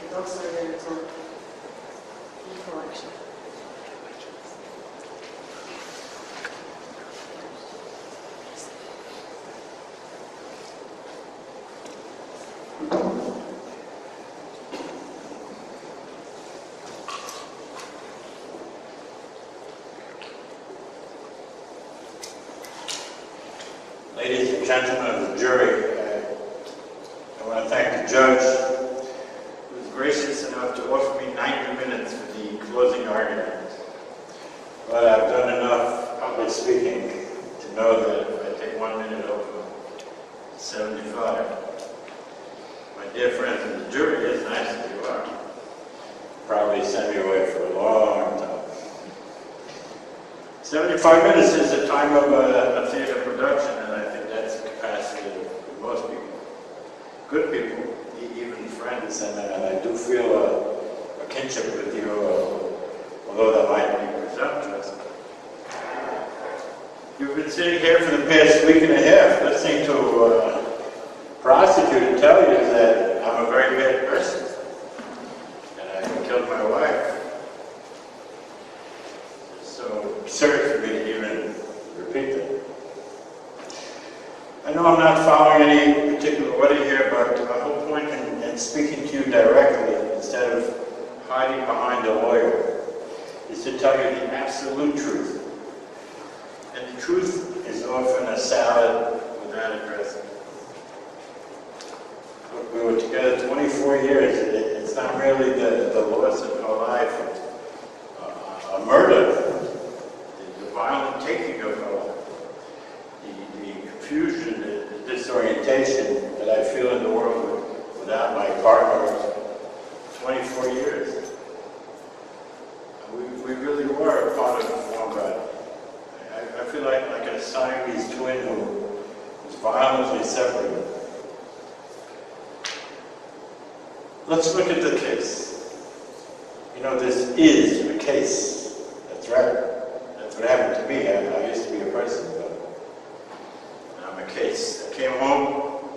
and also there's a e-collection. Ladies and gentlemen of the jury, I want to thank the judge who was gracious enough to offer me 90 minutes for the closing argument. But I've done enough public speaking to know that if I take 1 minute over 75, my dear friends in the jury, as nice as you are, probably send me away for a long time. 75 minutes is the time of a theater production, and I think that's the capacity of most people. Good people, even friends, and I do feel a kinship with you, although that might be presumptuous. You've been sitting here for the past week and a half listening to a prosecutor tell you that I'm a very bad person, and I killed my wife. So absurd for me to even repeat that. I know I'm not following any particular order here, but my whole point in speaking to you directly, instead of hiding behind a lawyer, is to tell you the absolute truth. And the truth is often a salad without a dressing. Look, we were together 24 years. It's not really the loss of her life. It's a murder. The violent taking of her life. The confusion, the disorientation that I feel in the world without my partner for 24 years. We really were a part of one body. I feel like a Siamese twin who was violently separated. Let's look at the case. You know, this is a case. That's right. That's what happened to me. I used to be a person, but I'm a case. I came home,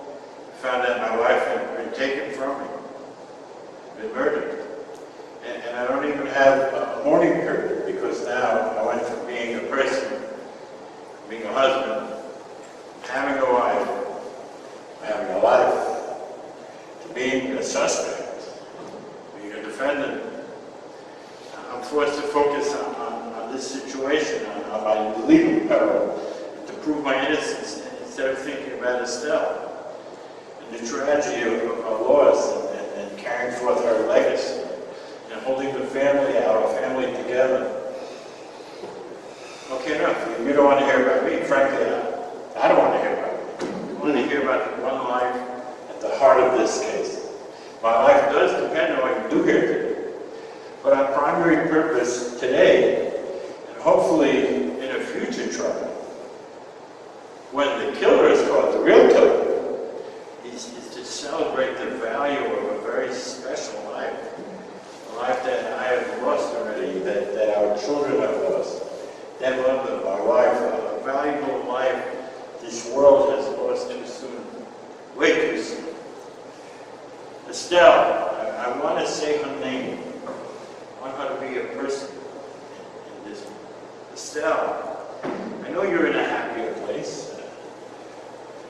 found out my wife had been taken from me, been murdered. And I don't even have a mourning period, because now I went from being a person, being a husband, having a wife, having a life, to being a suspect, being a defendant. I'm forced to focus on this situation, on my legal peril, to prove my innocence, instead of thinking about Estelle and the tragedy of her loss and carrying forth her legacy and holding the family, our family together. Okay, enough. You don't want to hear about me. Frankly, I don't want to hear about it. I want to hear about the one life at the heart of this case. My life does depend on what you do here today. But our primary purpose today, and hopefully in a future trial, when the killer is caught, the real killer, is to celebrate the value of a very special life. A life that I have lost already, that our children have lost. That love of my wife, a valuable life this world has lost too soon, way too soon. Estelle, I want to say her name. I want her to be a person in this. Estelle, I know you're in a happier place,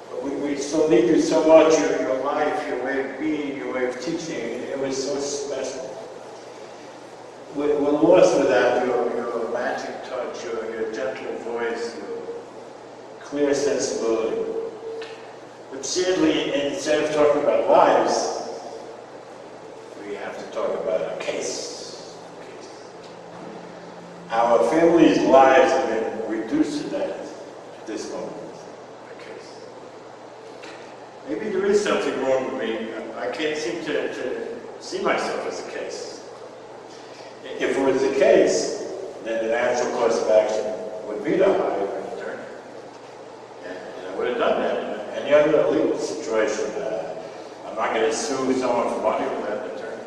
but we still need you so much. Your life, your way of being, your way of teaching, it was so special. We're lost without your magic touch, your gentle voice, your clear sensibility. But sadly, instead of talking about lives, we have to talk about a case. Our family's lives have been reduced to that at this moment. A case. Maybe there is something wrong with me. I can't seem to see myself as a case. If it was the case, then the natural course of action would be to hire an attorney. And I would have done that in any other legal situation. I'm not going to sue someone for money without an attorney.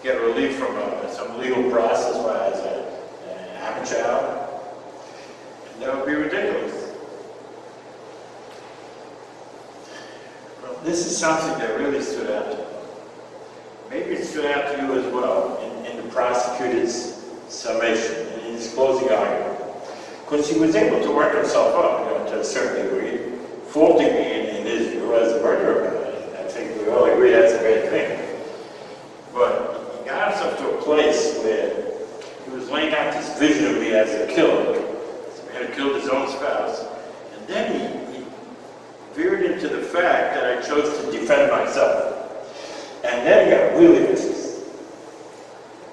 Get relief from some legal process while I was an amateur. And that would be ridiculous. Well, this is something that really stood out to me. maybe it stood out to you as well in the prosecutor's summation, in his closing argument. Because he was able to work himself up, to a certain degree, faulting me in his view as a murderer. I think we all agree that's a bad thing. But he got himself to a place where he was laying out this vision of me as a killer. This man who killed his own spouse. And then he veered into the fact that I chose to defend myself. And then he got really vicious.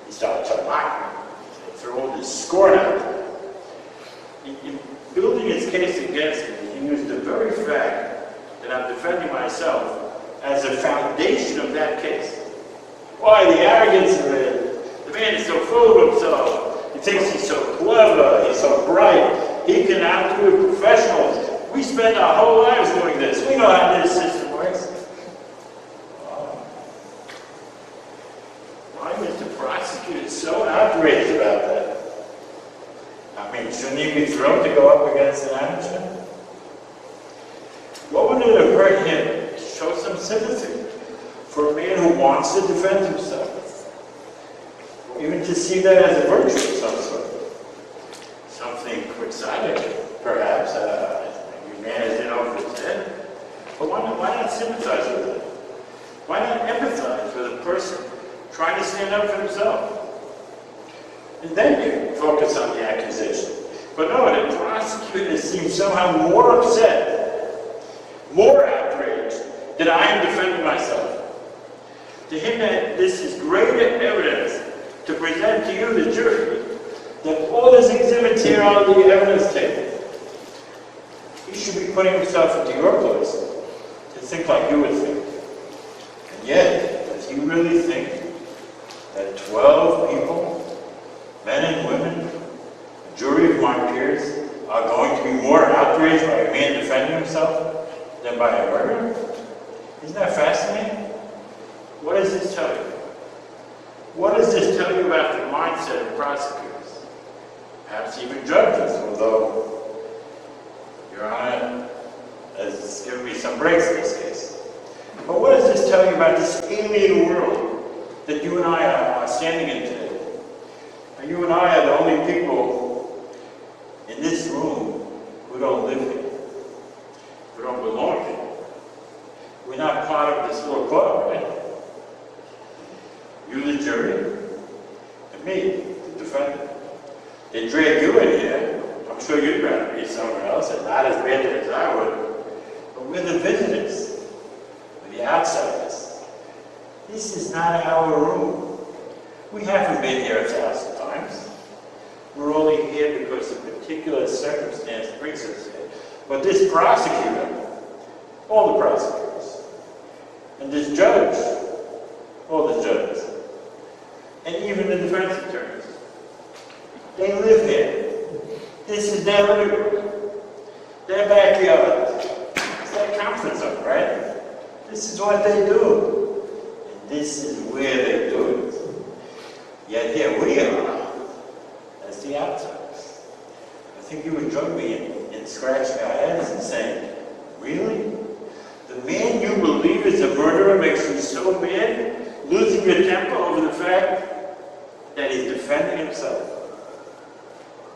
He started to mock me, throw all this scorn out there. In building his case against me, he used the very fact that I'm defending myself as a foundation of that case. Why, the arrogance of it. The man is so full of himself. He thinks he's so clever, he's so bright. He can outdo the professionals. We spend our whole lives doing this. We know how this system works. Why was the prosecutor so outraged about that? I mean, shouldn't he be thrilled to go up against an amateur? What would it have hurt him to show some sympathy for a man who wants to defend himself? Or even to see that as a virtue of some sort? Something quixotic, perhaps. Maybe man is in over his head. But why not sympathize with it? Why not empathize with a person trying to stand up for himself? And then you focus on the accusation. But no, the prosecutor seems somehow more upset, more outraged that I am defending myself. To him, that this is greater evidence to present to you, the jury, that all his exhibits here are on the evidence table. He should be putting himself into your place to think like you would think. And yet, does he really think that 12 people, men and women, a jury of my peers, are going to be more outraged by a man defending himself than by a murderer? Isn't that fascinating? What does this tell you? What does this tell you about the mindset of prosecutors? Perhaps even judges, although Your Honor has given me some breaks in this case. But what does this tell you about this alien world that you and I are standing in today? You and I are the only people in this room who don't live here, who don't belong here. We're not part of this little club, right? You, the jury, and me, the defendant. They drag you in here. I'm sure you'd rather be somewhere else, and not as bad as I would. But we're the visitors, we're the outsiders. This is not our room. We haven't been here 1,000 times. We're only here because a particular circumstance brings us here. But this prosecutor, all the prosecutors, and this judge, all the judges, and even the defense attorneys, they live here. This is their living room, their backyard. It's their comfort zone, right? This is what they do. And this is where they do it. Yet here we are, as the outsiders. I think you would join me in scratching our heads and saying, really? The man you believe is a murderer makes you so mad, losing your temper over the fact that he's defending himself?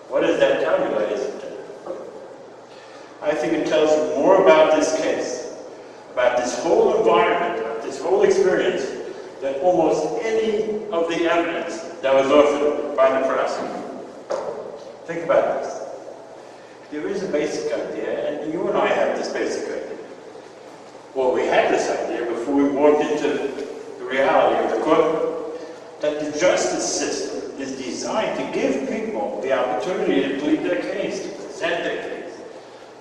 What does that tell you, ladies and gentlemen? I think it tells you more about this case, about this whole environment, about this whole experience, than almost any of the evidence that was offered by the prosecutor. Think about this. There is a basic idea, and you and I have this basic idea. Well, we had this idea before we walked into the reality of the courtroom, that the justice system is designed to give people the opportunity to plead their case, to present their case,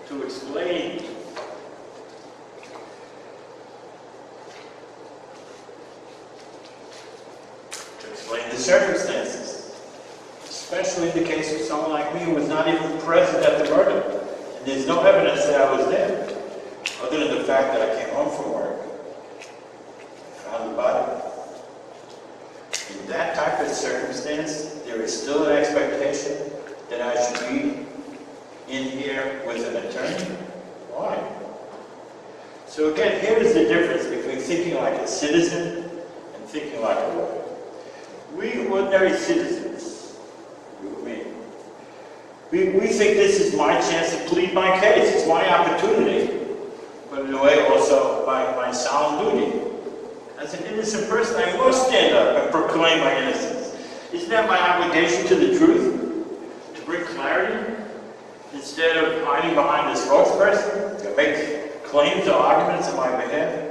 to explain the circumstances, especially in the case of someone like me who was not even present at the murder. And there's no evidence that I was there, other than the fact that I came home from work and found the body. In that type of circumstance, there is still an expectation that I should be in here with an attorney. Why? So again, here is the difference between thinking like a citizen and thinking like a lawyer. We ordinary citizens, you and me, we think this is my chance to plead my case. It's my opportunity, but in a way also my solemn duty. As an innocent person, I must stand up and proclaim my innocence. Isn't that my obligation to the truth? To bring clarity? Instead of hiding behind this spokesperson to make claims or arguments on my behalf?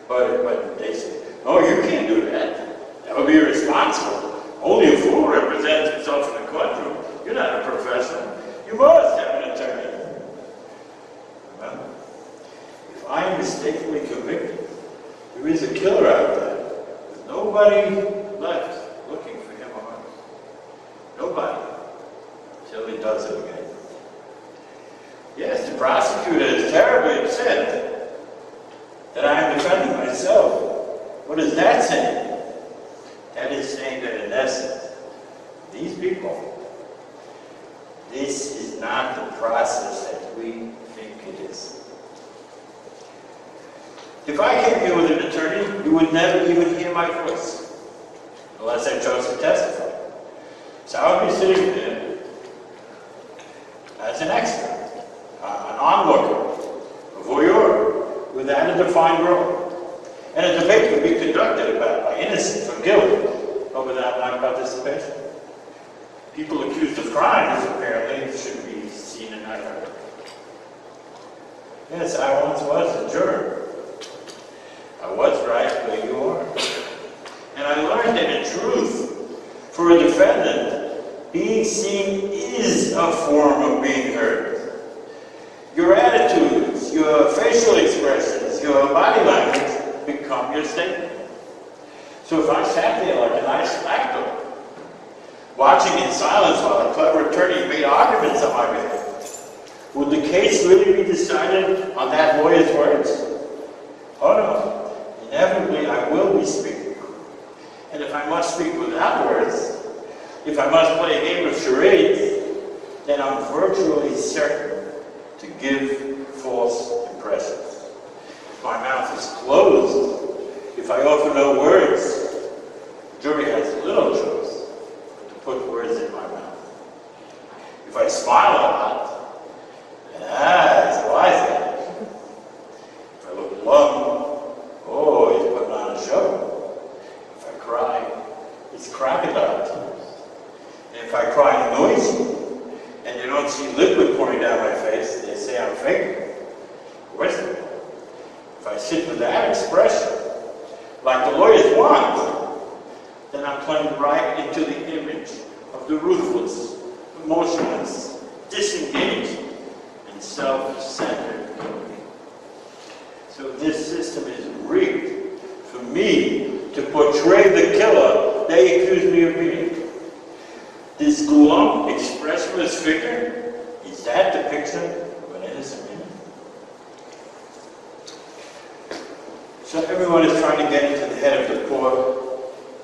But they say, no, you can't do that. That would be irresponsible. Only a fool represents himself in the courtroom. You're not a professional. You must have an attorney. Remember, if I am mistakenly convicted, there is a killer out there with nobody left looking for him or her. Nobody. Until he does it again. Yes, the prosecutor is terribly upset that I am defending myself. What is that saying? That is saying that in essence, these people, this is not the process that we think it is. If I came here with an attorney, you would never even hear my voice, unless I chose to testify. So I would be sitting there as an expert, an onlooker, a voyeur, without a defined role. And a debate would be conducted about my innocence or guilt, but without my participation. People accused of crimes, apparently, should be seen and not heard. Yes, I once was a juror. I was right where you are. And I learned that in truth, for a defendant, being seen is a form of being heard. Your attitudes, your facial expressions, your body language become your statement. So if I sat there like a nice actor, watching in silence while a clever attorney made arguments on my behalf, would the case really be decided on that lawyer's words? Oh no. Inevitably, I will be speaking. And if I must speak without words, if I must play a game of charades, then I'm virtually certain to give false impressions. If my mouth is closed, if I offer no words, the jury has little choice but to put words in my mouth. If I smile a lot, then he's a wise guy. If I look glum, oh, he's putting on a show. If I cry, it's crocodile tears. And if I cry noisy, and you don't see liquid pouring down my face, they say I'm faking. Worse than that, if I sit with that expression, like the lawyers want, then I'm playing right into the image of the ruthless, emotionless, disengaged, and self-centered guilty. So this system is rigged for me to portray the killer they accuse me of being. This glum, expressionless figure, is that the picture of an innocent man? So everyone is trying to get into the head of the poor,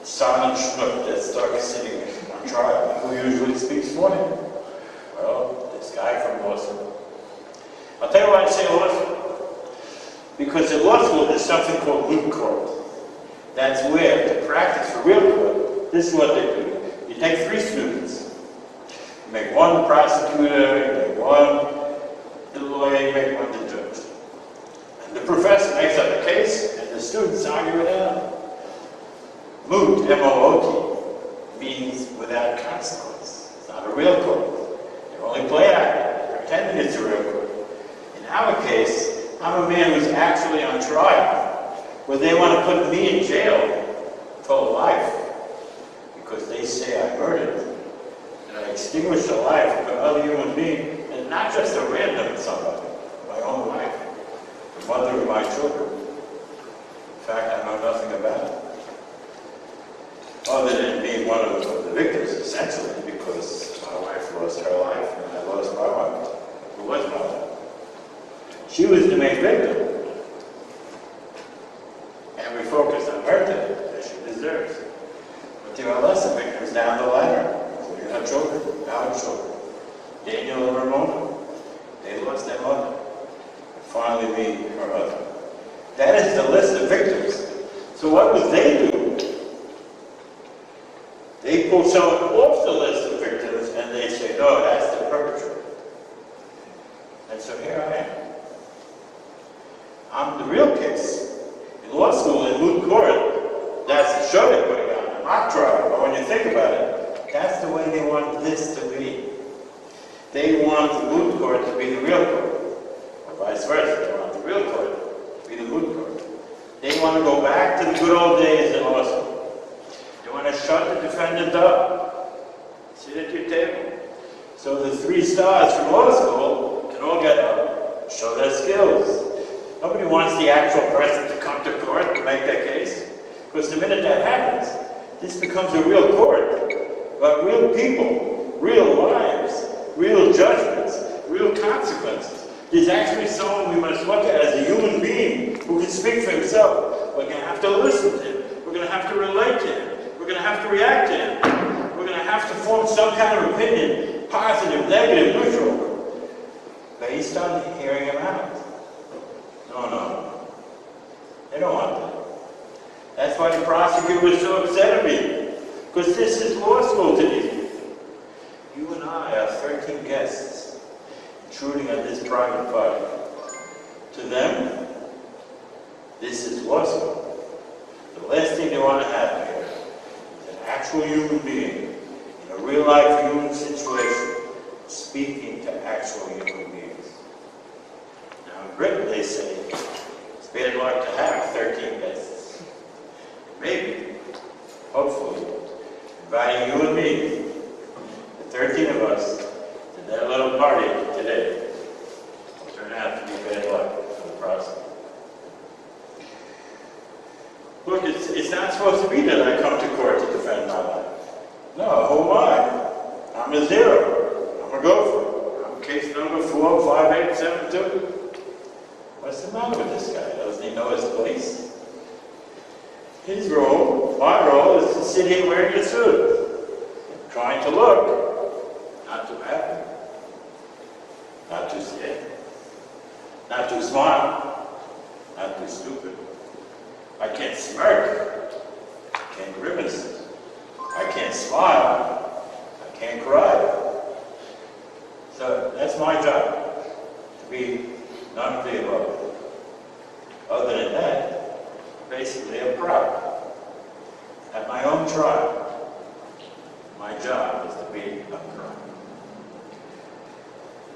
silent schnook that's stuck sitting on trial. Who usually speaks for him? Well, this guy from law school. I'll tell you why I say law school. Because in law school, there's something called moot court. That's where, to practice for real court, this is what they do. You take 3 students. You make one the prosecutor, you make one the lawyer, you make one the judge. And the professor makes up a case, and the students argue it out. Moot, M-O-O-T, means without consequence. It's not a real court. They're only play acting, pretending it's a real court. In our case, I'm a man who's actually on trial, where they want to put me in jail for life, because they say I murdered them, and I extinguished the life of another human being, and not just a random somebody, my own wife, the mother of my children. In fact, I know nothing about it, other than being one of the victims, essentially, because my wife lost her life, and I lost my wife, who was my wife. She was the main victim. And we focused on her death, as she deserves. But there are lesser victims down the ladder, including her children, our children. Daniel and Ramona, they lost their mother. And finally me, her husband. That is the list of victims. So what would they do They pull someone off the list of victims and they say, no, that's the perpetrator. And so here I am. I'm the real case. In law school, in moot court, that's the show they're putting on, a mock trial. But when you think about it, that's the way they want this to be. They want the moot court to be the real court, or vice versa. They want the real court to be the moot court. They want to go back to the good old days in law school. They want to shut the defendant up, sit at your table. So the 3 stars from law school can all get up, show their skills. Nobody wants the actual person to come to court to make their case. Because the minute that happens, this becomes a real court. But real people, real lives, real judgments, real consequences. There's actually someone we must look at as a human being who can speak for himself. We're going to have to listen to him. We're going to have to relate to him. We're going to have to react to him. We're going to have to form some kind of opinion, positive, negative, neutral, based on hearing him out. No. They don't want that. That's why the prosecutor was so upset at me. Because this is law school to these people. You and I are 13 guests intruding on this private party. To them, this is law school. The last thing they want to have here is an actual human being in a real-life human situation speaking to actual human beings. Now in Britain they say it's bad luck to have 13 guests. Maybe, hopefully, inviting you and me, the 13 of us, to that little party today will turn out to be bad luck for the prosecutor. Look, it's not supposed to be that I come to court to defend my life. No, who am I? I'm a 0. I'm a gopher. I'm case number 45872. What's the matter with this guy? Doesn't he know his place? His role, my role, is to sit here wearing a suit, trying to look, not too happy, not too scared, not too smart, not too stupid. I can't smirk, I can't grimace, I can't smile, I can't cry. So that's my job, to be none of the above. Other than that, basically a prop. At my own trial, my job is to be a prop.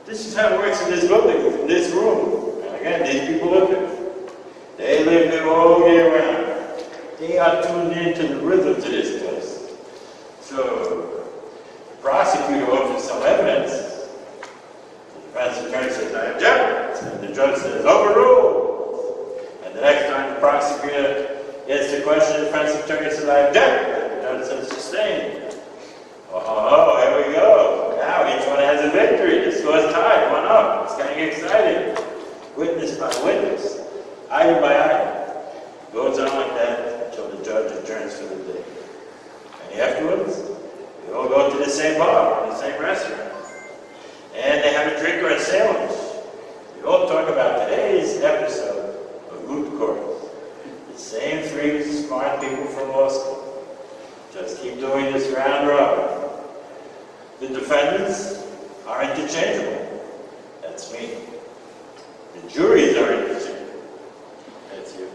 This is how it works in this building, in this room. And again, these people live here. They live here all year round. They are tuned into the rhythms of this place. So, the prosecutor offers some evidence. The defense attorney says, I object. And the judge says, overruled. And the next time the prosecutor gets the question, the defense attorney says, I object. And the judge says, sustained. Oh, here we go. Now each one has a victory. The score's tied, 1-up. It's getting exciting. Witness by witness. Item by item. Goes on like that until the judge adjourns for the day. And afterwards, they all go to the same bar, or the same restaurant. And they have a drink or a sandwich. They all talk about today's episode of Moot Court. The same 3 smart people from law school. Just keep doing this round robin. The defendants are interchangeable. That's me. The juries are interchangeable. That's you.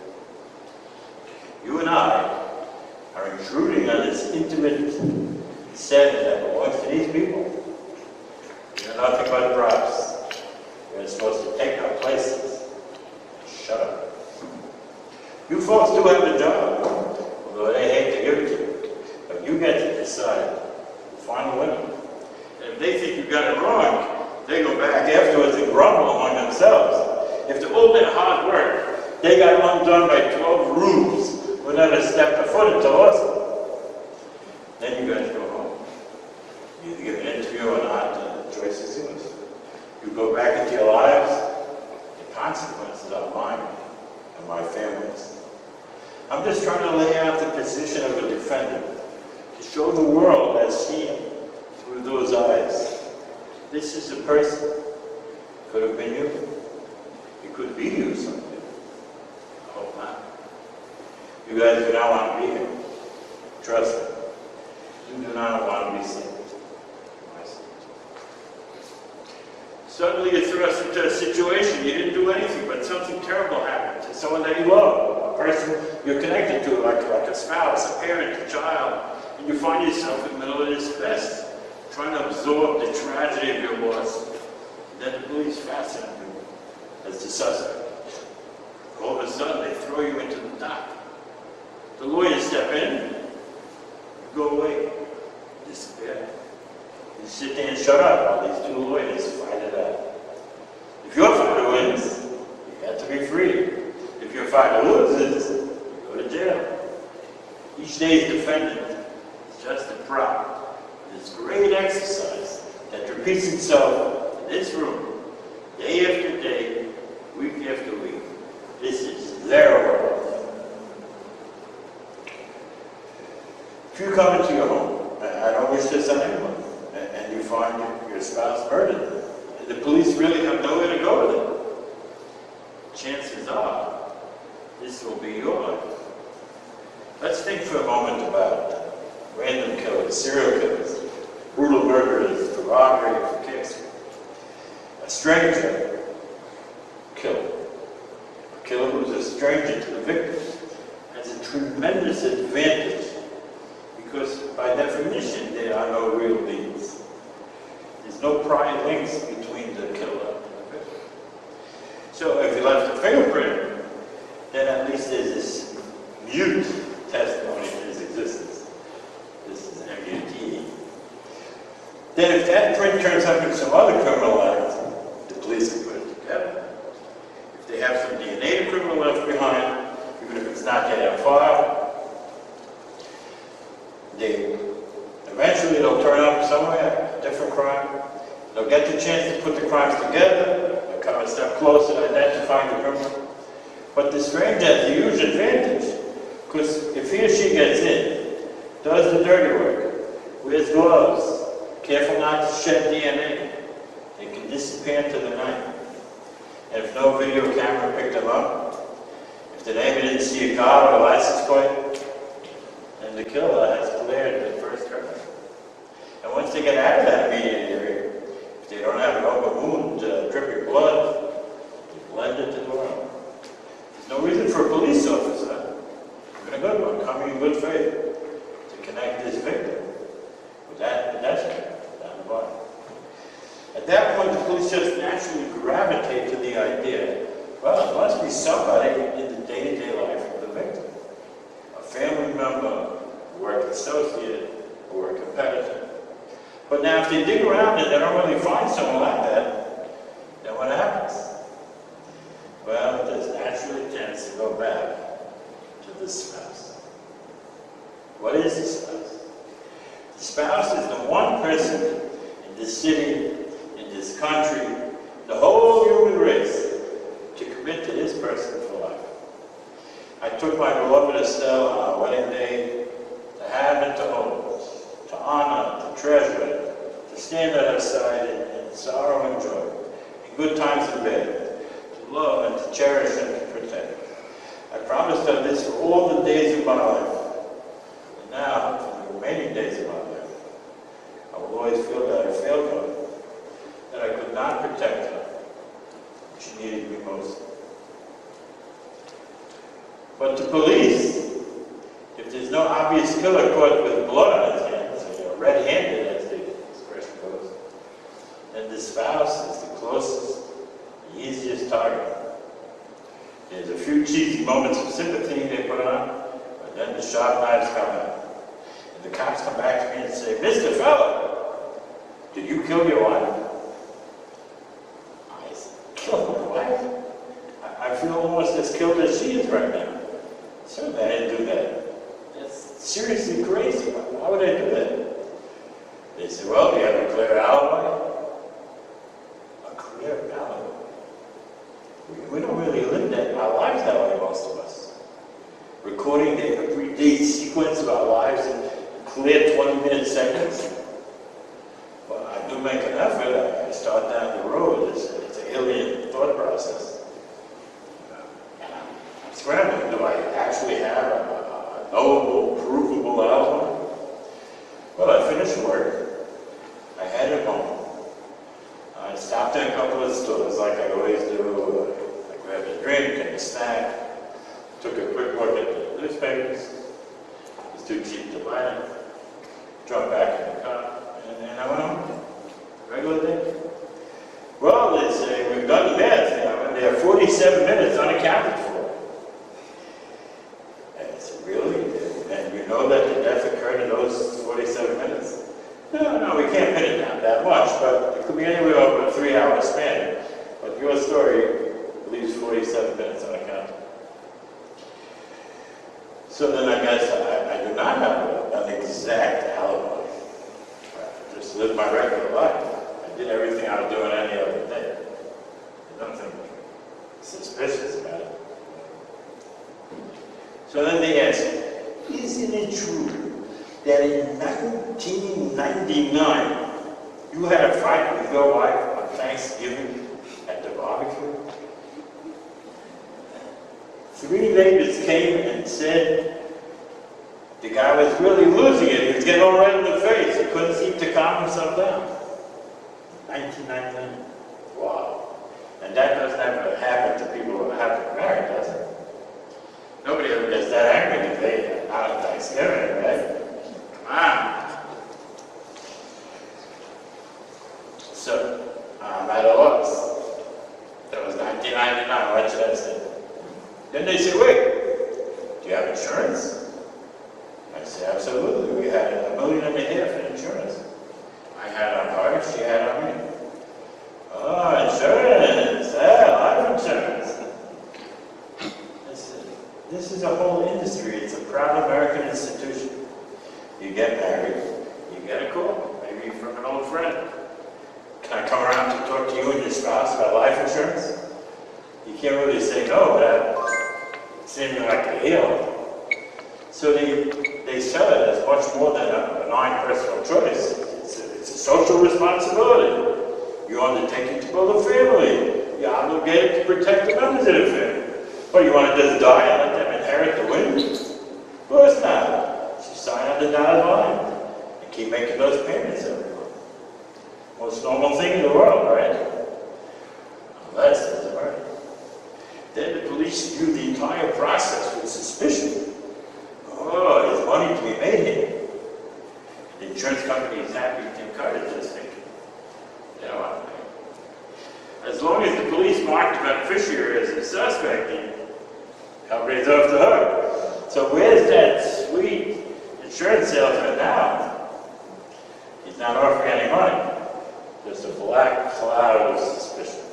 You and I are intruding on this intimate setting that belongs to these people. We are nothing but props. We are supposed to take our places. Shut up. You folks do have a job, although they hate to give it to you. But you get to decide the final winner. And if they think you got it wrong, they go back afterwards and grumble among themselves. After all their hard work, they got undone by 12 rubes who never stepped a foot into law school. Then you guys go home. You either give an interview or not, the choice is yours. You go back into your lives, the consequences are mine and my family's. I'm just trying to lay out the position of a defendant to show the world as seen through those eyes. This is a person. Could have been you. It could be you someday. I hope not. You guys do not want to be here. Trust me. You do not want to be seen. Suddenly you're thrust into a situation, you didn't do anything, but something terrible happened to someone that you love, a person you're connected to, like a spouse, a parent, a child, and you find yourself in the middle of this mess, trying to absorb the tragedy of your loss. Then the police fasten on you as the suspect. All of a sudden, they throw you into the dock. The lawyers step in, you go away, disappear. You sit there and shut up while these two lawyers fight it out. If your fighter wins, you got to be free. If your fighter loses, you go to jail. Each day's defendant is just a prop. This great exercise that repeats itself in this room, day after day, week after week. This is their world. If you come into your home, I don't wish this on anyone, and you find your spouse murdered, and the police really have nowhere to go with it, chances are this will be your life. Let's think for a moment about random killers, serial killers, brutal murderers, for robbery, for kicks. A stranger killer. A killer who's a stranger to the victim has a tremendous advantage because by definition there are no real leads. There's no prior links between the killer and the victim. So if you left a fingerprint, then at least there's this mute testimony to his existence. This is MUTE. Then if that print turns up in some other criminal act, the police can put it together. If they have some DNA the criminal left behind, even if it's not yet on file, eventually they'll turn up somewhere, a different crime. They'll get the chance to put the crimes together, they'll come a step closer to identifying the criminal. But the stranger has a huge advantage, because if he or she gets in, does the dirty work, wears gloves, careful not to shed DNA, they can disappear into the night. And if no video camera picked them up, if the neighbor didn't see a car or a license plate, then the killer has cleared the first criminal. And once they get out of that immediate area, if they don't have an open wound, dripping blood, they blend into the world. There's no reason for a police officer, even a good one, coming in good faith, to connect this victim with that pedestrian down the bottom. At that point, the police just naturally gravitate to the idea, well, it must be somebody in the day-to-day life of the victim. A family member, a work associate, or a competitor. But now if they dig around and they don't really find someone like that, then what happens? Well, there's naturally a chance to go back to the spouse. What is the spouse? The spouse is the one person in this city, in this country, the whole human race, to commit to this person for life. I took my beloved Estelle on our wedding day to have and to hold, to honor, to treasure, to stand at her side in sorrow and joy, in good times and bad, to love and to cherish and to protect. I promised her this for all the days of my life, and now for the remaining days of my life. I will always feel that I failed her, that I could not protect her. She needed me most. But the police, if there's no obvious killer caught with blood on his hands, or red-handed as the expression goes, then the spouse is the closest, the easiest target. There's a few cheesy moments of sympathy they put on, but then the sharp knives come out. And the cops come back to me and say, Mr. Feller, did you kill your wife? I said, kill my wife? I feel almost as killed as she is right now. Certainly I didn't do that. That's seriously crazy. Why would I do that? They said, well, do you have a clear alibi? A clear alibi? We don't really live our lives that way, most of us. Recording the everyday sequence of our lives in clear 20-minute segments. Well, I do make an effort. I start down the road. It's an alien thought process. I'm scrambling. Do I actually have a knowable, provable alibi? Well, newspapers. It's too cheap to buy them. Dropped back in the car, and I went home. Regular day. Well, they say, we've done the math, and there are 47 minutes unaccounted for. And I said, really? And you know that the death occurred in those 47 minutes? No, we can't pin it down that much, but it could be anywhere over a 3-hour span. But your story leaves 47 minutes unaccounted. So then I guess I do not have an exact alibi. I just lived my regular life. I did everything I was doing any other day. There's nothing suspicious about it. So then they asked, isn't it true that in 1999 you had a fight with your wife on Thanksgiving at the barbecue? 3 neighbors came and said the guy was really losing it. He was getting all red in the face. He couldn't seem to calm himself down. 1999. Wow. And that doesn't ever happen to people who are happily married, does it? Nobody ever gets that angry if they out on Thanksgiving, right? Come on. So, I'm at a loss. That was 1999. What should I say? Then they say, wait, do you have insurance? I say, absolutely. We had $1.5 million in insurance. I had on her, she had on me. Oh, insurance. Life insurance. This is a whole industry. It's a proud American institution. You get married, you get a call, maybe from an old friend. Can I come around to talk to you and your spouse about life insurance? You can't really say no without seeming like a heel. So they sell it as much more than a benign personal choice. It's a social responsibility. You undertake it to build a family. You're obligated to protect the members of the family. What, you want to just die and let them inherit the winnings? Of course not. You sign on the dotted line and keep making those payments every month. Most normal thing in the world, right? Unless there's a murder. Then the police view the entire process with suspicion. Oh, there's money to be made here. The insurance company is happy to encourage this thing. You know what? As long as the police mark the beneficiary as a suspect, the company's off the hook. So where's that sweet insurance salesman now? He's not offering any money. Just a black cloud of suspicion.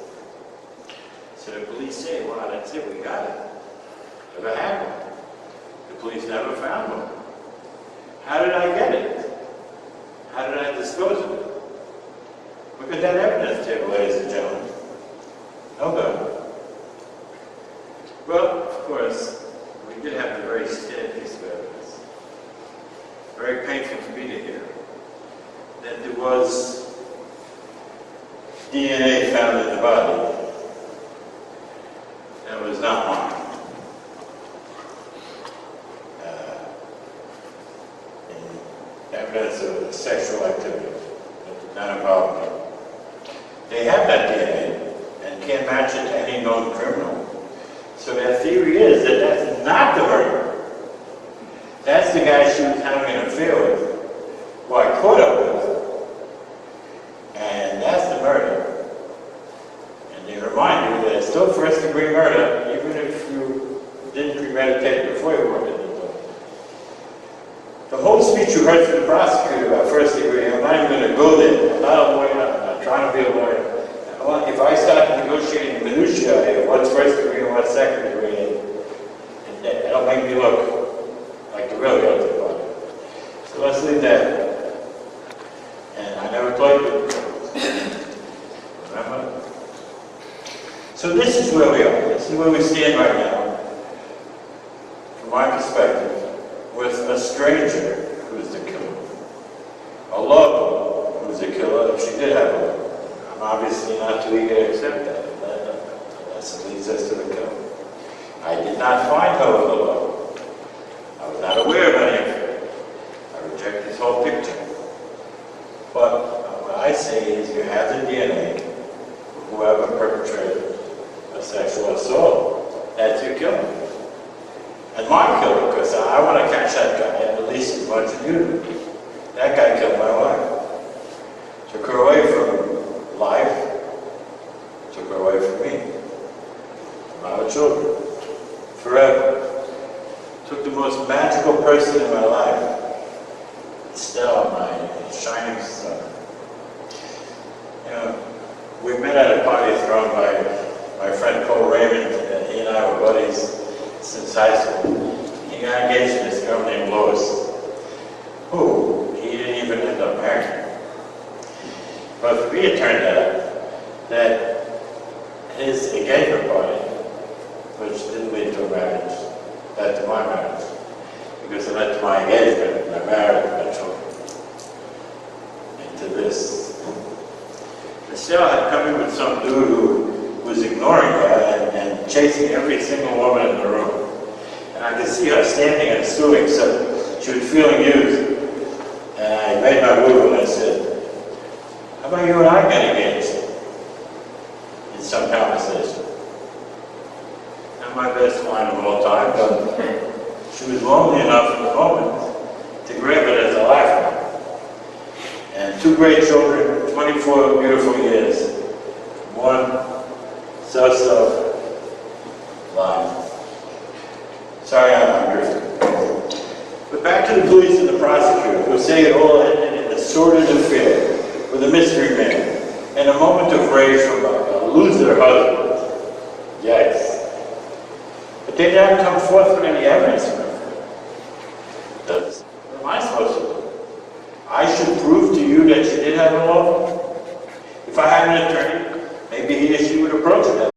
So the police say, wow, that's it, we got it. Never happened. The police never found one. How did I get it? How did I dispose of it? Look at that evidence table, ladies and gentlemen. No good. Well, of course, we did have a very sad piece of evidence. Very painful for me to hear. That there was DNA found in the body. That was not mine. Evidence of sexual activity. That did not involve me. They have that DNA and can't match it to any known criminal. So their theory is that that's not the murderer. That's the guy she was having an affair with, who I caught up with. And that's the murderer. And they remind you that it's still first-degree murder, even if you didn't premeditate before you walked in the door. The whole speech you heard from the prosecutor about first degree, I'm not even going to go there. I'm not a lawyer, I'm not trying to be a lawyer. If I start negotiating minutiae of what's first degree and what's second degree, it'll make me look like the real guilty party. So let's leave that. And I never played with criminals. Remember? So this is where we are. This is where we stand right now. From my perspective, with a stranger who's the killer, a lover who's the killer, if she did have a lover. I'm obviously not too eager to accept that, unless it leads us to the kill. I did not find her with a lover. I was not aware of any of it. I reject this whole picture. But what I say is you have the DNA of whoever perpetrated a sexual assault. That's your killer. And my killer, because match that guy at least as much as you do. That guy killed my wife. Took her away from life. Took her away from me. From our children. Forever. Took the most magical person in my life. Still my shining sun. You know, we met at a party thrown by my friend Cole Raymond, and he and I were buddies since high school. He got engaged to this girl named Lois, who he didn't even end up marrying. But for me it turned out that his engagement party, which didn't lead to a marriage, led to my marriage. Because it led to my engagement, my marriage, my children. Into this. Michelle had come in with some dude who was ignoring her and chasing every single woman in the room. And I could see her standing and suing, so she was feeling used. And I made my move and I said, how about you and I get engaged? In some conversation. Not my best line of all time, but she was lonely enough in the moment to grab it as a lifeline. And 2 great children, 24 beautiful years, one so-so line. Sorry, I'm drifting. But back to the police and the prosecutor, who say it all ended in a sordid affair with a mystery man and a moment of rage from a loser husband. Yikes. But they didn't come forth with any evidence from it. What am I supposed to do? I should prove to you that she did have a lover? If I had an attorney, maybe he or she would approach that.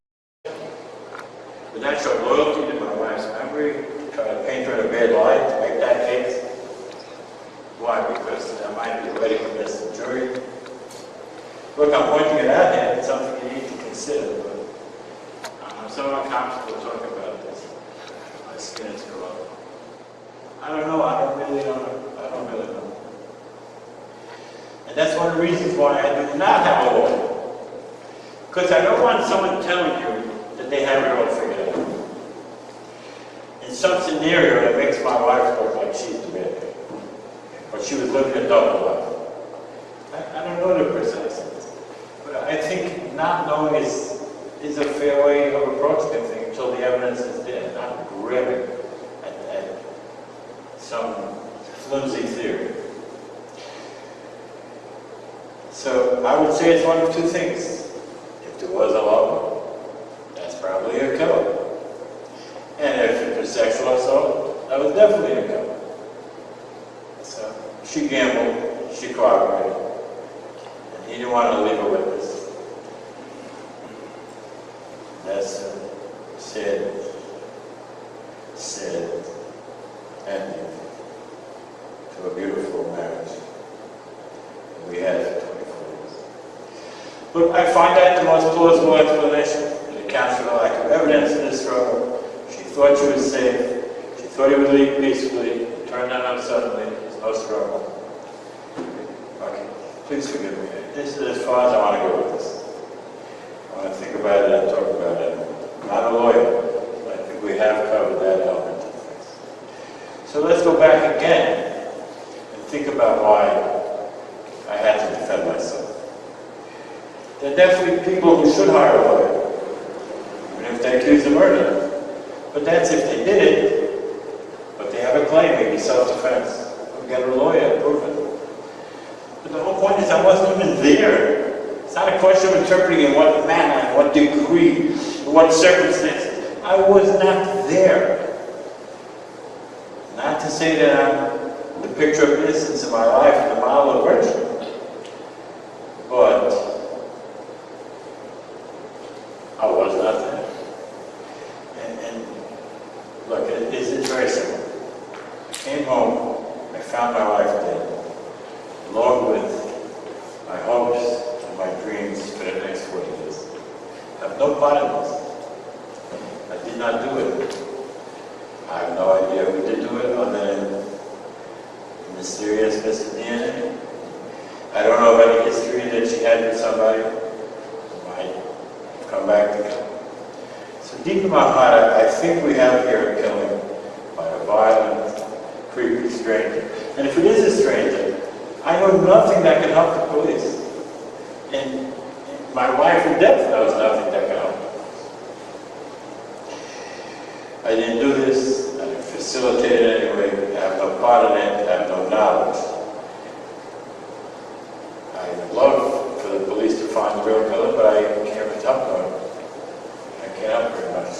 Would that show loyalty to my wife's memory? Try to paint her in a bad light to make that case? Why? Because I might be ready to convince the jury. Look, I'm pointing it out here. It's something you need to consider. But I'm so uncomfortable talking about this. My skin is crawling. I don't know. I don't really know. And that's one of the reasons why I do not have a lawyer. Because I don't want someone telling you that they have it all figured out. In some scenario that makes my wife look like she's the bad guy. Or she was living a double life. I don't know the precise answer. But I think not knowing is a fair way of approaching the thing until the evidence is there, not grabbing at some flimsy theory. So I would say it's one of 2 things. If there was a lover, that's probably a killer. And if it was sexual assault, that was definitely a killer. So she gambled, she cooperated, and he didn't want to leave a witness. That's a sad ending to a beautiful marriage we had for 24 years. Look, I find that the most plausible explanation. It accounts for the lack of evidence in this struggle. She thought she was safe. She thought he would leave peacefully. It turned out suddenly. There's no struggle. Okay, please forgive me. This is as far as I want to go with this. I want to think about it and talk about it. I'm not a lawyer, but I think we have covered that element of things. So let's go back again and think about why I had to defend myself. There are definitely people who should hire a lawyer, even if they accuse of murder. But that's if they did it, but they have a claim, maybe self-defense. We'll get a lawyer to prove it. But the whole point is I wasn't even there. It's not a question of interpreting in what manner, in what degree, in what circumstances. I was not there. Not to say that I'm the picture of innocence in my life and the model of virtue. But I was not there. And look, it's very simple. I came home, I found my wife dead, along with my hopes and my dreams for the next 40 years. I have no part in this. I did not do it. I have no idea who did do it other than the mysterious Mr. DNA. I don't know of any history that she had with somebody who might have come back together. So deep in my heart, I think we have here a killing by a violent creepy stranger. And if it is a stranger, I know nothing that can help the police. And my wife in depth knows nothing that can help. I didn't do this, I didn't facilitate it anyway, I have no part in it, I have no knowledge. I would love for the police to find the real killer, but I can't help them. I can't help very much.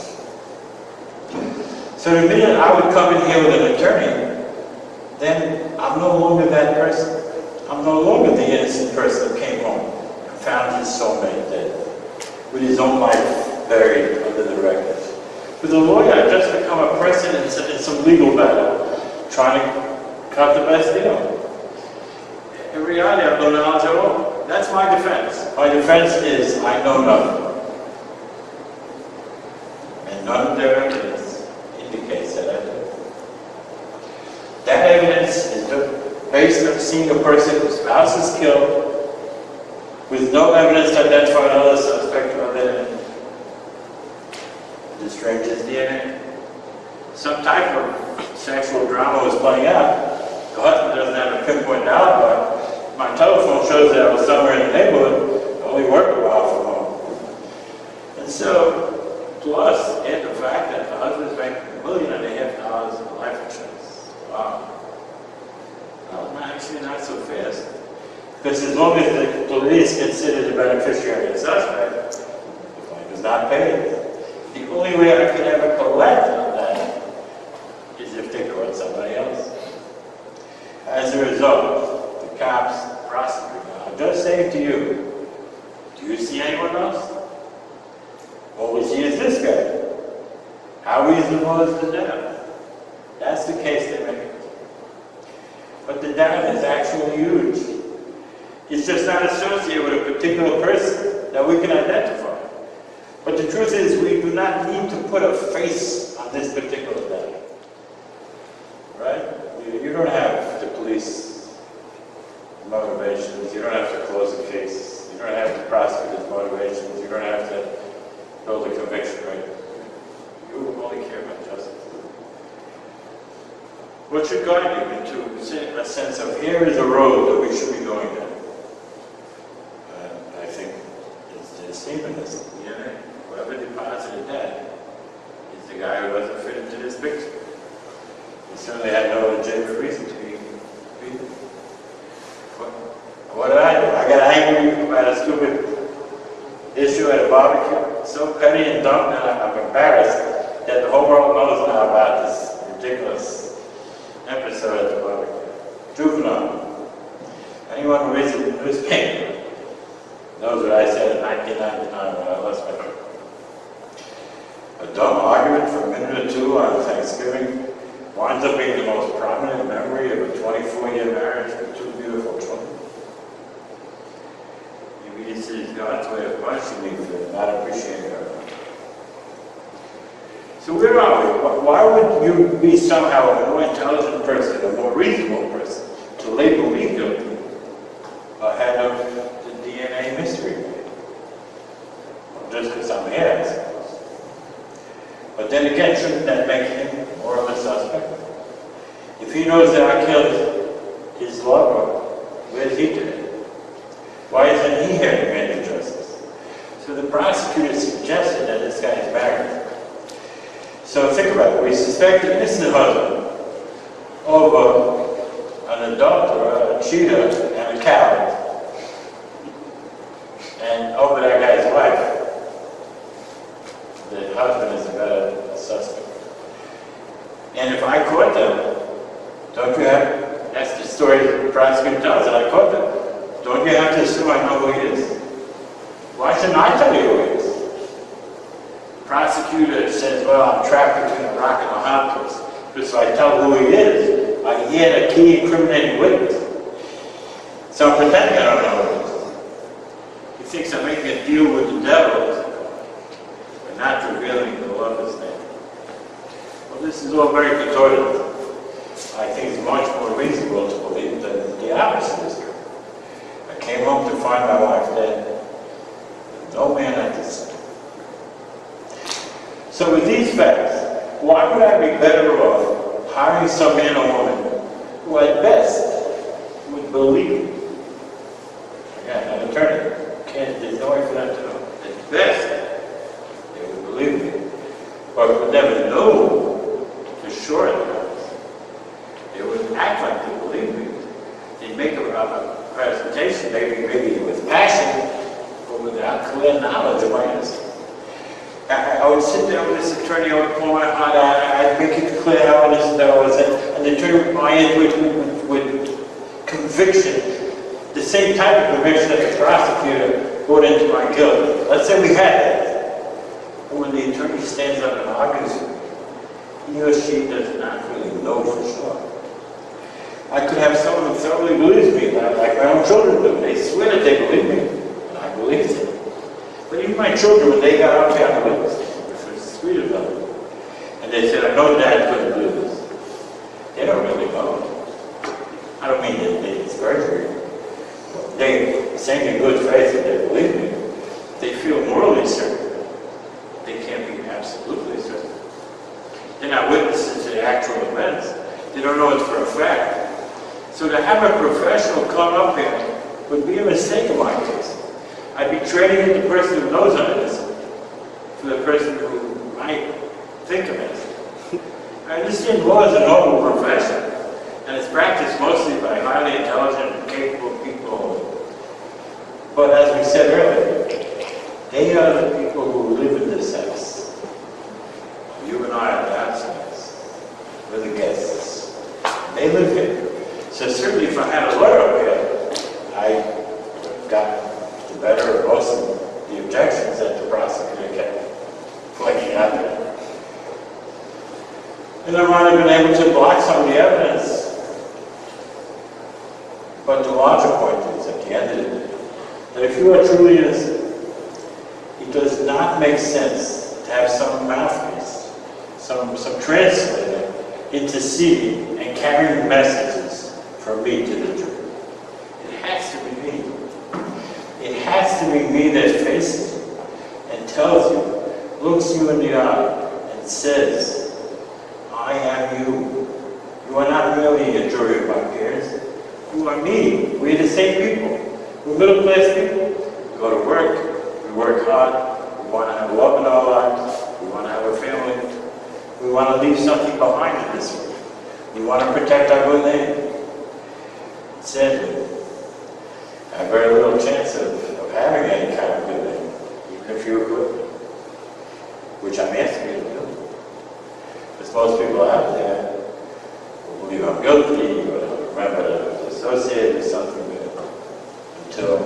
So the minute I would come in here with an attorney, then I'm no longer that person. I'm no longer the innocent person who came home and found his soulmate dead, with his own life buried under the records. With a lawyer, I've just become a person in some legal battle, trying to cut the best deal. In reality, I have no knowledge at all. That's my defense. My defense is I know nothing. And none of their evidence indicates that I do. That evidence is based on seeing a person whose spouse is killed, with no evidence to identify another suspect other than the stranger's DNA. Some type of sexual drama was playing out. The husband doesn't have a pinpoint alibi. My telephone shows that I was somewhere in the neighborhood, only worked a while from home. And so, plus, add the fact that the husband's making $1.5 million in life insurance. Wow. Well, actually not so fast. Because as long as the police consider the beneficiary a suspect, the claim is not paid. The only way I could ever collect on that is if they caught somebody else. As a result, the cops, the prosecutor, I'll just say to you, do you see anyone else? All we see is this guy. How reasonable is the doubt? That's the case they make. But the doubt is actually huge. It's just not associated with a particular person that we can identify. But the truth is, we do not need to put a face on this particular doubt. Right? You don't have the police motivations, you don't have to close the case, you don't have the prosecutor's motivations, you don't have to build a conviction rate. You only care about justice. What should guide you into a sense of here is a road that we should be going down? I think it's the seamless DNA. Whoever deposited that is the guy who doesn't fit into this picture. He certainly had no legitimate reason to be. What did I do? I got angry about a stupid issue at a barbecue. So petty and dumb that I'm embarrassed that the whole world knows now about this ridiculous episode at the barbecue. Juvenile. Anyone who reads the newspaper knows what I said in 1999 when I lost my daughter. A dumb argument for a minute or two on Thanksgiving winds up being the most prominent memory of a 24-year marriage with two beautiful children. Maybe this is God's way of punishing me for not appreciating her. So where are we? Why would you be somehow a more intelligent person, a more reasonable person, to label me guilty ahead of the DNA mystery? Well, just because I'm here, I suppose. But then again, shouldn't that make him more of a suspect? If he knows that I killed his lover, where's he today? Why isn't he here demanding justice? So the prosecutor suggested that this guy is married. So think about it. We suspect an innocent husband over an adulterer, a cheater, and a coward. And over that guy's wife. The husband is a better suspect. And if I caught them, don't you have, that's the story the prosecutor tells, that I caught them. Don't you have to assume I know who he is? Why shouldn't I tell you who he is? The prosecutor says, well, I'm trapped between a rock and a hard place. Because if I tell who he is, I can get a key incriminating witness. So I'm pretending I don't know who he is. He thinks I'm making a deal with the devil, but not revealing the lover's name. Well, this is all very contorted. I think it's much more reasonable to believe that the opposite is true. I came home to find my wife dead. No man at this time. So with these facts, why would I be better off hiring some man or woman who at best would believe you. Again, an attorney, there's no way for them to know. At best, they would believe me, but would never know for sure at times. They would act like they believe me. They'd make a presentation, maybe with passion, but without clear knowledge of my innocence. I would sit there with this attorney, I would pull my heart out, I'd make it clear how innocent I was, and the attorney would buy into it with conviction, the same type of conviction that the prosecutor brought into my guilt. Let's say we had that. But when the attorney stands up and argues, he or she does not really know for sure. I could have someone who thoroughly believes me, like my own children do. They swear that they believe me, and I believe them. But even my children, when they got out there on the witness, which was sweet of them, and they said, I know Dad couldn't do this. They don't really know. I don't mean that it's perjury. They, saying in good faith that they believe me, they feel morally certain. They can't be absolutely certain. They're not witnesses to the actual events. They don't know it for a fact. So to have a professional come up here would be a mistake in my case. I'd be trading in the person who knows I'm innocent for the person who might think I'm innocent. I understand law is a noble profession, and it's practiced mostly by highly intelligent and capable people. But as we said earlier, they are the people who live in this house. You and I are the outsiders. We're the guests. They live here. So certainly if I had a lawyer up here, I got the better of most of the objections that the prosecutor kept pointing out there. And I might have been able to block some of the evidence. But the larger point is, at the end of the day, that if you are truly innocent, it does not make sense to have some mouthpiece, some translator interceding and carrying messages from me to the jury. It has to be me. It has to be me that faces you and tells you, looks you in the eye and says, I am you. You are not merely a jury of my peers. You are me. We're the same people. We're middle class people. We go to work. We work hard. We want to have love in our lives. We want to have a family. We want to leave something behind in this world. We want to protect our good name. Sadly, I have very little chance of having any kind of good name, even if you could, which I'm asking you to do. Because most people out there will believe I'm guilty, or remember that I was associated with something until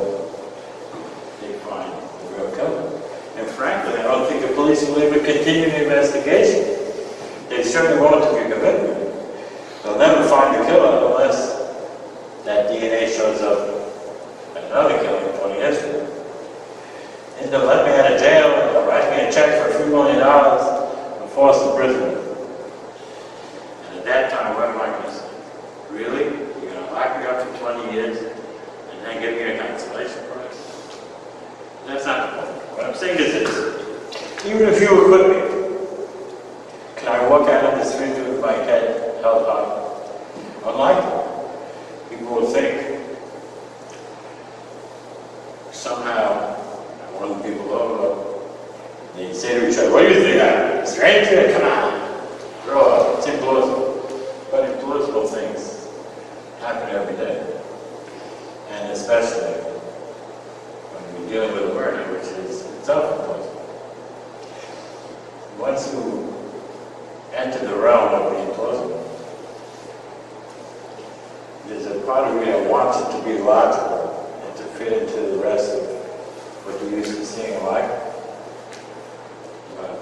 they find the real killer. And frankly, I don't think the police will even continue the investigation. They certainly won't if you commit me. They'll never find the killer unless that DNA shows up at another killing 20 years from now. And they'll let me out of jail, and they'll write me a check for a few $1 million and force imprisonment. And at that time, what am I going to say? Really? You're going to lock me up for 20 years and then give me a consolation prize? That's not the point. What I'm saying is this. Even if you acquit me, can I walk out on the street with my head held high? Unlikely. People will think somehow one of the people over, they say to each other, what do you think? I'm a stranger? Come on, grow up. It's implausible. But implausible things happen every day. And especially when we're dealing with a murder, which is itself implausible. Once you enter the realm of the implausible, there's a part of me that wants it to be logical and to fit into the rest of what you're used to seeing in life. But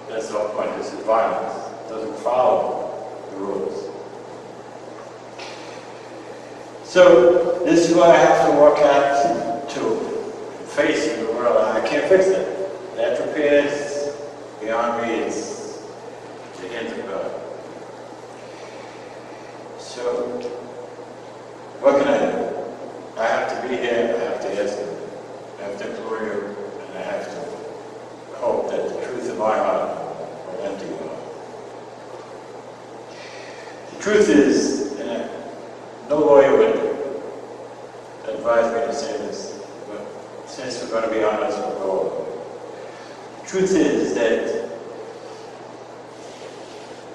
that's the whole point. This is violence. It doesn't follow the rules. So this is what I have to work out to face in the world. I can't fix it. That repairs beyond me. It's the hands of God. So what can I do? I have to be here, I have to ask you, I have to implore you, and I have to hope that the truth of my heart will enter your heart. truth is, and no lawyer would advise me to say this, but since we're going to be honest, we'll go over it. The truth is that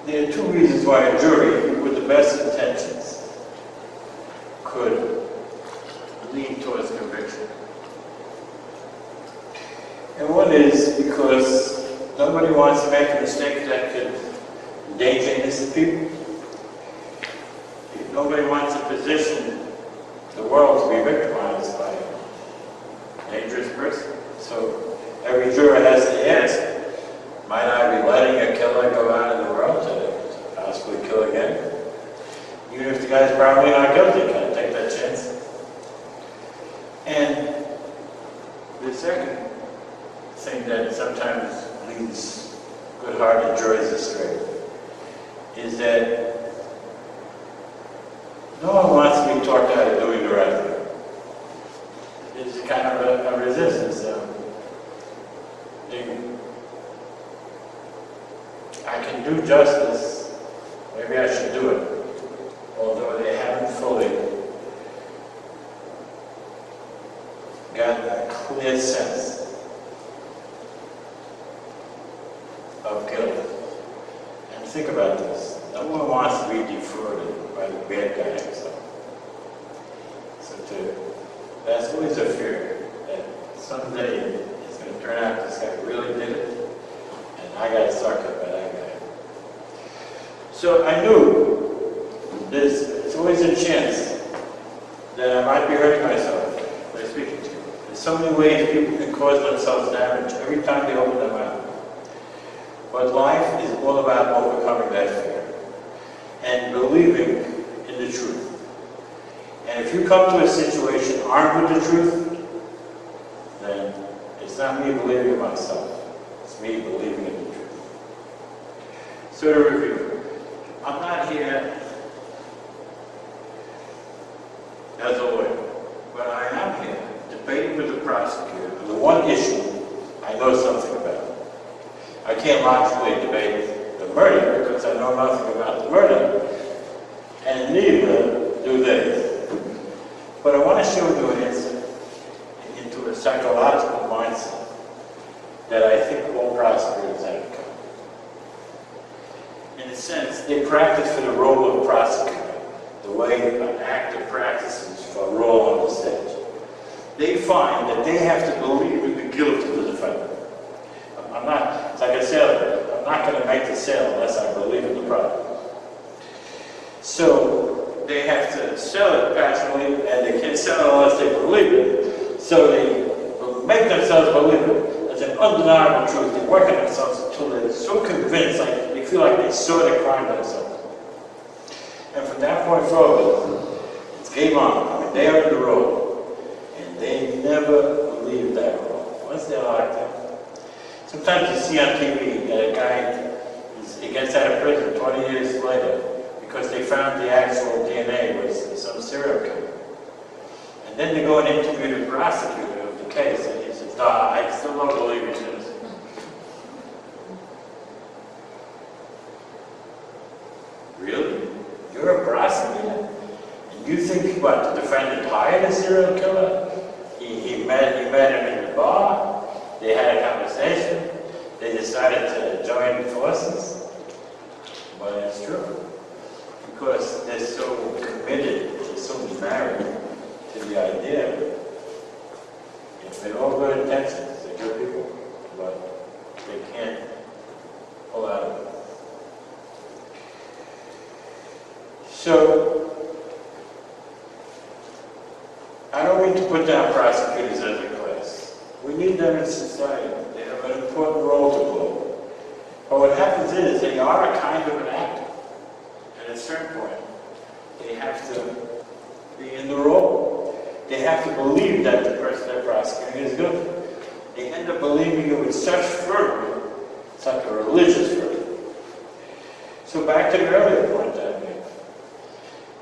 there are two reasons why a jury, with the best intentions, could lean towards conviction. And one is because nobody wants to make a mistake that could endanger innocent people. Nobody wants to position the world to be victimized by a dangerous person. So every juror has to ask, might I be letting a killer go out in the world to possibly kill again? Even if the guy's probably not guilty, can I take that chance? And the second thing that sometimes leads good-hearted jurors astray is that no one wants to be talked out of doing the right thing. It's kind of a resistance. I can do justice, maybe I should do it, although they haven't fully gotten a clear sense of guilt. And think about this. No one wants to be defrauded by the bad guy himself. So that's always a fear, that someday it's going to turn out this guy really did it, and I got sucked up by that guy. So I knew there's always a chance that I might be hurting myself by speaking to you. There's so many ways people can cause themselves damage every time they open their mouth. But life is all about overcoming that fear and believing in the truth. And if you come to a situation armed with the truth, then it's not me believing in myself. It's me believing in the truth. So to review, I'm not here as a lawyer, but I am here debating with the prosecutor on the one issue I know something about. I can't logically debate the murder because I know nothing about the murder, and neither do they. But I want to show you an insight into a psychological mindset that I think all prosecutors have in common. In a sense, they practice for the role of prosecutor, the way an actor practices for a role on the stage. They find that they have to believe in the guilt of the defendant. I'm not, it's like a salesman, I'm not going to make the sale unless I believe in the product. So they have to sell it passionately, and they can't sell it unless they believe it. So they make themselves believe it as an undeniable truth. They work on themselves until they're so convinced, like they feel like they saw the crime themselves. And from that point forward, it's game on. I mean, they are in the role, and they never leave that role. Once they're locked in. Sometimes you see on TV that a guy, he gets out of prison 20 years later because they found the actual DNA was some serial killer. And then they go and interview the prosecutor of the case, and he says, I still don't believe he's innocent. Really? You're a prosecutor? And you think, what, the defendant hired a serial killer? He met him in the bar? They had a conversation. They decided to join forces. But it's true. Because they're so committed, they're so married to the idea. They're all good intentions, they're good people, but they can't pull out of it. So, I don't mean to put down prosecutors as a class. We need them in society. They have an important role to play. But what happens is they are a kind of an actor. At a certain point, they have to be in the role. They have to believe that the person they're prosecuting is guilty. They end up believing it with such fervor. It's like a religious fervor. So back to the earlier point I made.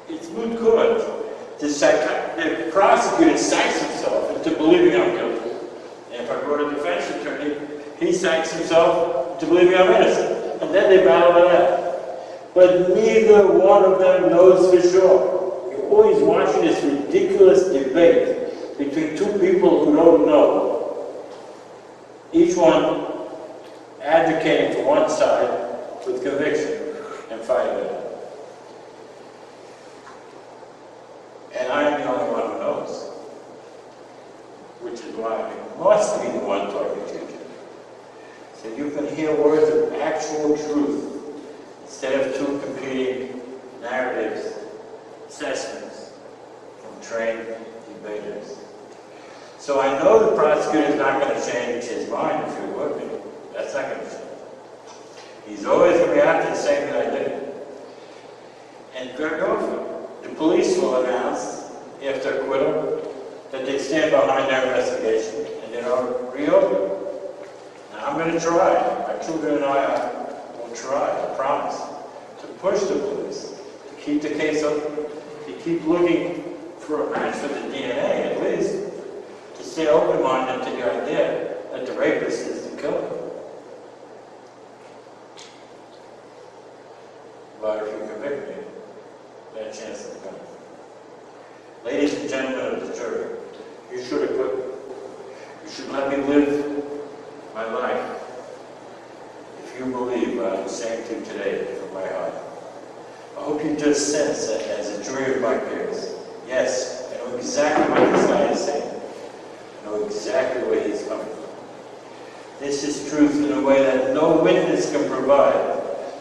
It's moot court. The prosecutor psychs himself into believing I'm guilty. And if I go to a defense attorney, he psychs himself into believing I'm innocent. And then they battle it out. but neither one of them knows for sure. You're always watching this ridiculous debate between two people who don't know. Each one advocating for one side with conviction and fighting it. And I am the only one who knows, which is why I must be the one talking to you. So you can hear words of actual truth instead of two competing narratives, assessments from trained debaters. So I know the prosecutor is not going to change his mind if you're with me. That's not going to change. He's always going to react to the same thing I did. And Joeygphoto, the police will announce after acquittal that they stand behind their investigation and they don't reopen. Now I'm going to try. My children and I will try, I promise, to push the police to keep the case open, to keep looking for a match for the DNA at least, to stay open-minded to the idea that the rapist is the killer. But if you convict me, that chance will come. Ladies and gentlemen of the jury, you should acquit me. You should let me live my life if you believe what I'm saying to you today from my heart. I hope you just sense that as a jury of my peers, yes, I know exactly what this guy is saying. I know exactly where he's coming from. This is truth in a way that no witness can provide.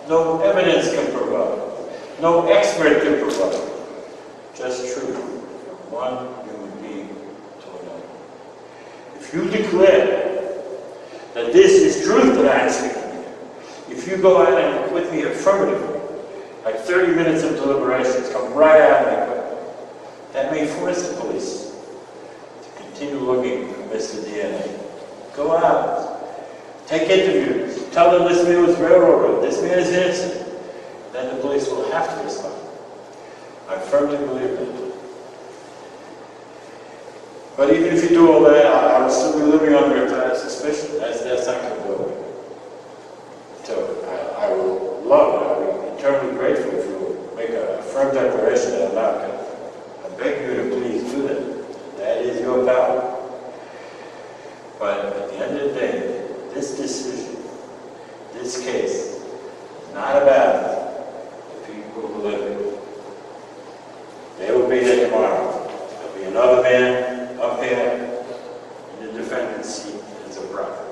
No evidence can provide. No expert can provide. Just truth from one human being to another. If you declare that this is truth that I am speaking, if you go out and acquit me affirmatively, like 30 minutes of deliberations come right out of my acquittal, that may force the police to continue looking for Mr. DNA. Go out. Take interviews. Tell them this man was railroaded. This man is innocent. Then the police will have to respond. I firmly believe that. But even if you do all that, I will still be living under a suspicion. That's not going to go away. So I will love it. I will be eternally grateful if you will make a firm declaration that I'm not going to. I beg you to please do that. That is your power. But at the end of the day, this decision, this case, is not about the people who live here. They will be there tomorrow. There'll be another man up here in the defendant's seat as a prophet.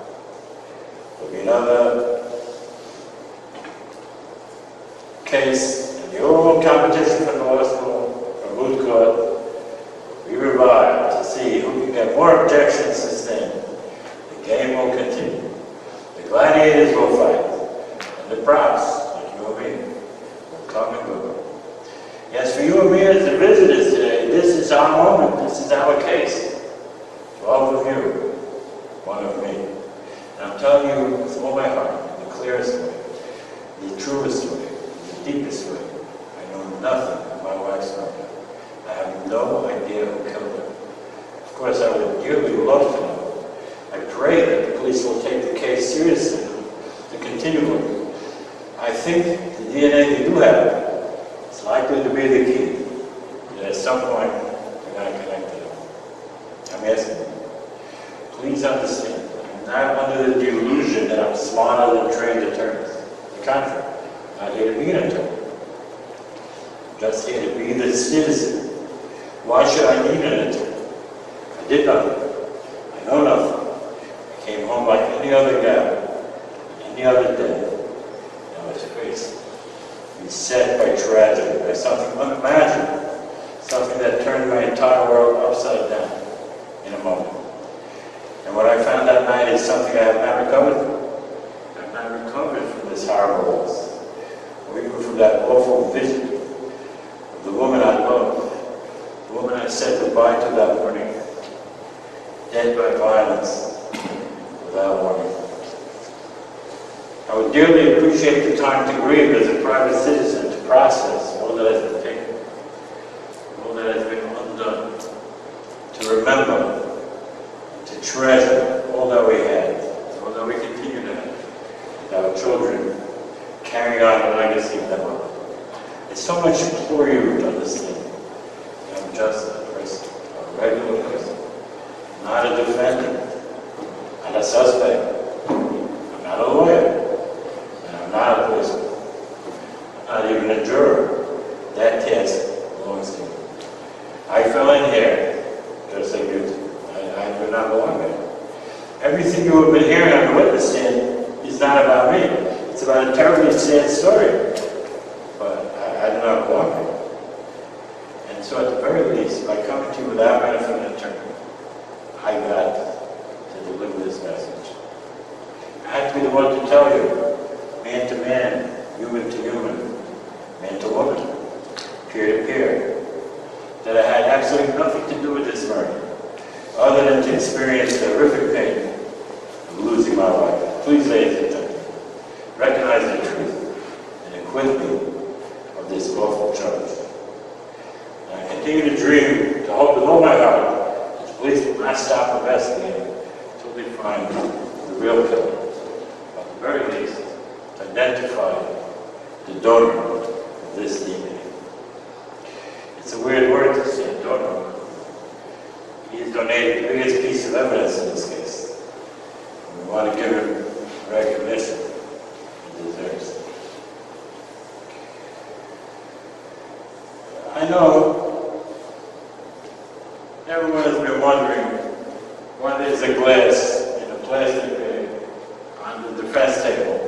There'll be another case in the old competition for the law school, for moot court. We revive to see who can get more objections sustained. The game will continue. The gladiators will fight, and the props, like you and me, will come and go. Yes, for you and me as the visitors today, this is our moment, this is our case. 12 of you, 1 of me. And I'm telling you with all my heart, in the clearest way, the truest way, the deepest way. I know nothing of my wife's murder. I have no idea who killed her. Of course, I would dearly love to know. I pray that the police will take the case seriously to continue looking. I think the DNA they do have is likely to be the key. That at some point, we're going to connect it. I'm asking you, please understand, I'm not under the delusion that I'm smarter than trained attorneys. On the contrary, I'm not here to be an attorney. I'm just here to be the citizen. Why should I need an attorney? I did nothing. I know nothing. Came home like any other guy, any other day. And I was faced, beset by tragedy, by something unimaginable, something that turned my entire world upside down in a moment. And what I found that night is something I have not recovered from. I have not recovered from this horrible loss, or even from that awful vision of the woman I loved, the woman I said goodbye to that morning, dead by violence. Without warning. I would dearly appreciate the time to grieve as a private citizen, to process all that has been taken, all that has been undone, to remember, to treasure all that we had, all that we continue to have, with our children, carrying on the legacy of them all. so much implore you to understand that I'm just a person, a regular person, not a defendant, not a suspect, I'm not a lawyer, and I'm not a policeman, I'm not even a juror. That task belongs to you. I fell in here just like you do. I do not belong there. Everything you have been hearing on the witness stand is not about me. It's about a terribly sad story. But I do not belong there. And so at the very least, by coming to you without benefit of an attorney, I got to deliver this message. I have to be the one to tell you, man to man, human to human, man to woman, peer to peer, that I had absolutely nothing to do with this murder, other than to experience the horrific pain of losing my life. Please, ladies and gentlemen, recognize the truth and acquit me of this awful charge. And I continue to dream, to hope with all my heart, that the police will not stop investigating until they find the real killer. At the very least, to identify the donor of this DNA. It's a weird word to say, donor. He has donated the biggest piece of evidence in this case. We want to give him recognition he deserves. I know everyone has been wondering why there's a glass in a plastic bag on the defense table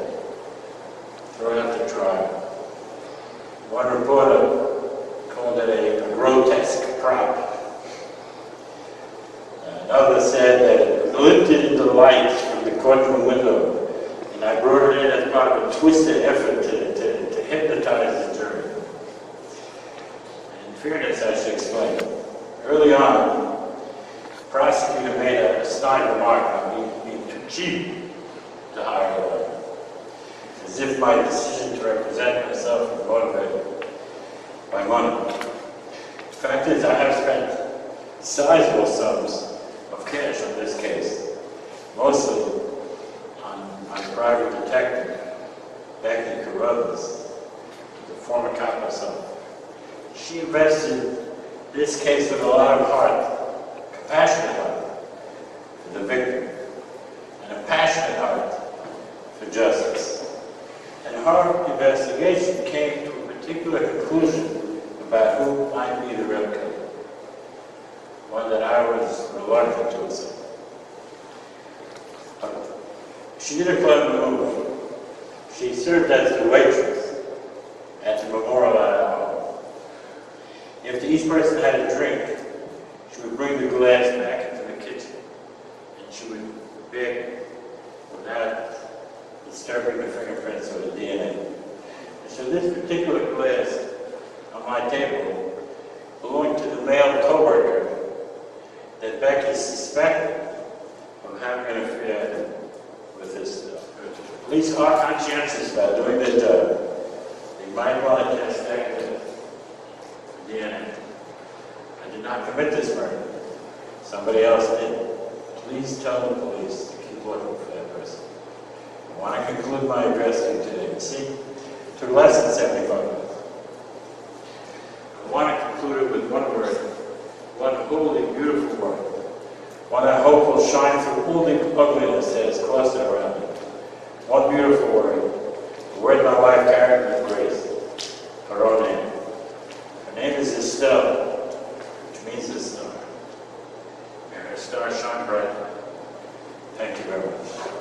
thrown out the trial. One reporter called it a grotesque prop. Another said that it glinted in the light from the courtroom window, and I brought it in as part of a twisted effort to hypnotize the jury. In fairness, I should explain. Early on, the prosecutor made a snide remark about me being too cheap to hire a lawyer, as if my decision to represent myself was motivated by money. The fact is, I have spent sizable sums of cash on this case, mostly on private detective Becky Carruthers, the former cop herself. She invested this case with a lot of heart, compassionate heart for the victim, and a passionate heart for justice. And her investigation came to a particular conclusion about who might be the real killer. One that I was reluctant to accept. She did a clever move. She served as the waitress at the memorial at our home. If each person had a drink, she would bring the glass back into the kitchen, and she would beg it without disturbing the fingerprints or the DNA. And so this particular glass on my table belonged to the male co-worker that Becky suspected of having an affair with this stuff. Police are conscientious about doing their job. They might want to test that for DNA. I did not commit this murder. Somebody else did. Please tell the police to keep looking for that person. I want to conclude my address to you today. See, it took less than 75 minutes. I want to conclude it with one word. One holy, beautiful word. One I hope will shine through all the ugliness that is clustered around it. One beautiful word. The word my wife carried with grace. Her own name. Her name is Estelle, which means the star. May her star shine bright. Thank you very much.